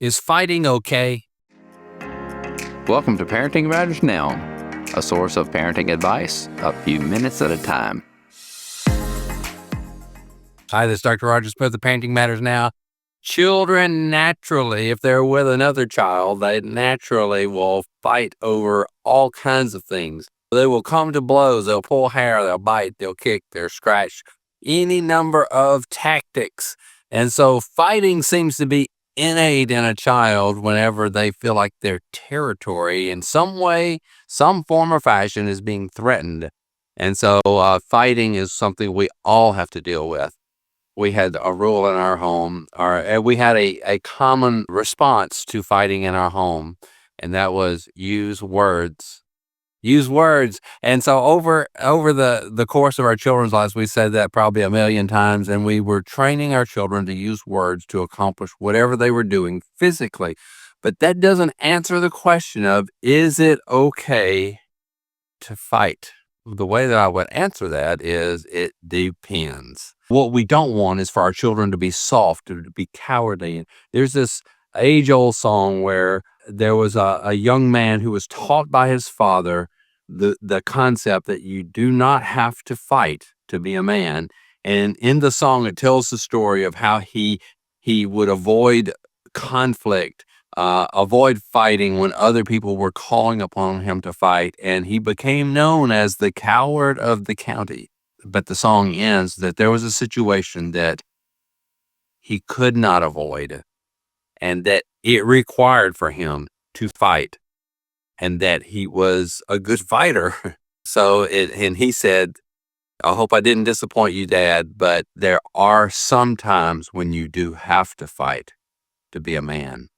Is fighting okay? Welcome to Parenting Matters Now, a source of parenting advice a few minutes at a time. Hi, this is Dr. Rogers Smith, the Parenting Matters Now. Children naturally, if they're with another child, they naturally will fight over all kinds of things. They will come to blows, they'll pull hair, they'll bite, they'll kick, they'll scratch, any number of tactics. And so fighting seems to be innate in a child whenever they feel like their territory in some way, some form or fashion is being threatened. And so fighting is something we all have to deal with. We had a rule in our home, or we had a common response to fighting in our home, and that was use words. Use words. And so over the course of our children's lives, we said that probably a million times, and we were training our children to use words to accomplish whatever they were doing physically. But that doesn't answer the question of, is it okay to fight? The way that I would answer that is it depends. What we don't want is for our children to be soft or to be cowardly. And there's this age-old song where there was a young man who was taught by his father the concept that you do not have to fight to be a man. And in the song, it tells the story of how he would avoid conflict, avoid fighting when other people were calling upon him to fight, and he became known as the coward of the county. But the song ends that there was a situation that he could not avoid, and that it required for him to fight, and that he was a good fighter. And he said, I hope I didn't disappoint you, Dad, but there are some times when you do have to fight to be a man.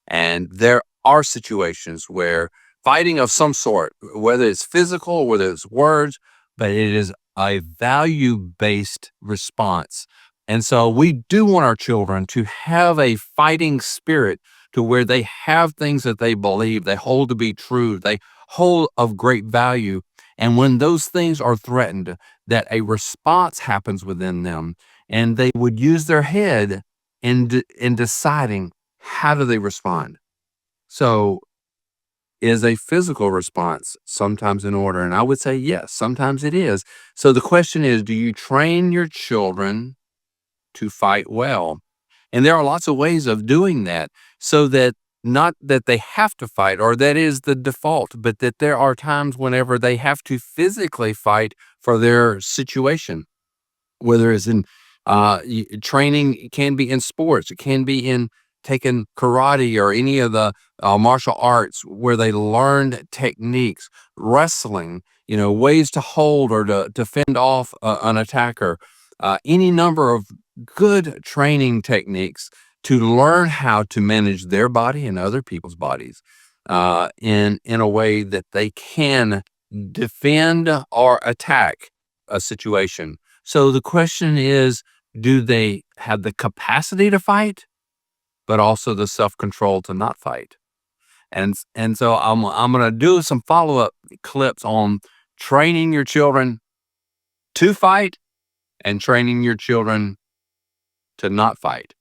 And there are situations where fighting of some sort, whether it's physical, whether it's words, but it is a value-based response. And so we do want our children to have a fighting spirit to where they have things that they believe, they hold to be true, they hold of great value. And when those things are threatened, that a response happens within them, and they would use their head in deciding how do they respond. So is a physical response sometimes in order? And I would say yes, sometimes it is. So the question is, do you train your children to fight well? And there are lots of ways of doing that, so that not that they have to fight or that is the default, but that there are times whenever they have to physically fight for their situation, whether it's in training. It can be in sports, it can be in taking karate or any of the martial arts where they learned techniques, wrestling, ways to hold or to fend off an attacker, any number of good training techniques to learn how to manage their body and other people's bodies in a way that they can defend or attack a situation. So the question is, do they have the capacity to fight, but also the self-control to not fight? And so I'm going to do some follow-up clips on training your children to fight and training your children to not fight.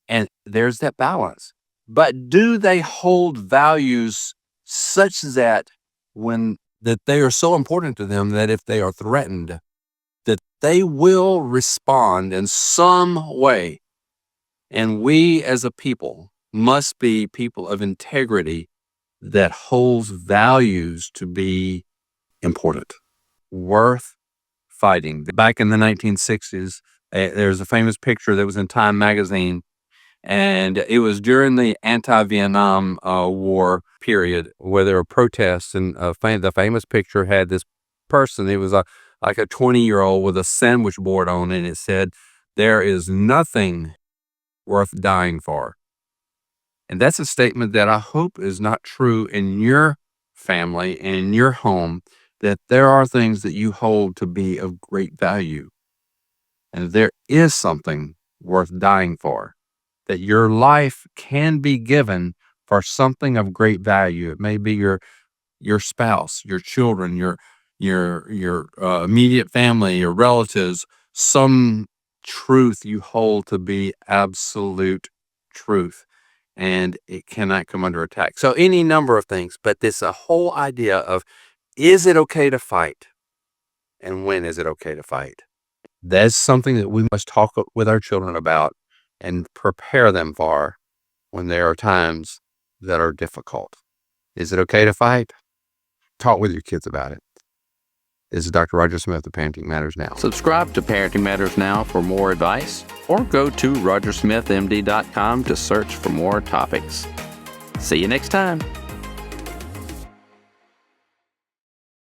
And there's that balance. But do they hold values such that that they are so important to them that if they are threatened, that they will respond in some way? And we as a people must be people of integrity that holds values to be important, worth fighting. Back in the 1960s, there's a famous picture that was in Time magazine, and it was during the anti-Vietnam War period where there were protests, and the famous picture had this person. It was like a 20-year-old with a sandwich board on it, and it said, "There is nothing worth dying for." And that's a statement that I hope is not true in your family and in your home, that there are things that you hold to be of great value. And there is something worth dying for, that your life can be given for something of great value. It may be your spouse, your children, your immediate family, your relatives, some truth you hold to be absolute truth. and it cannot come under attack. So any number of things, but this a whole idea of, is it okay to fight? And when is it okay to fight? That's something that we must talk with our children about and prepare them for when there are times that are difficult. Is it okay to fight? Talk with your kids about it. This is Dr. Roger Smith of Parenting Matters Now. Subscribe to Parenting Matters Now for more advice, or go to rogersmithmd.com to search for more topics. See you next time.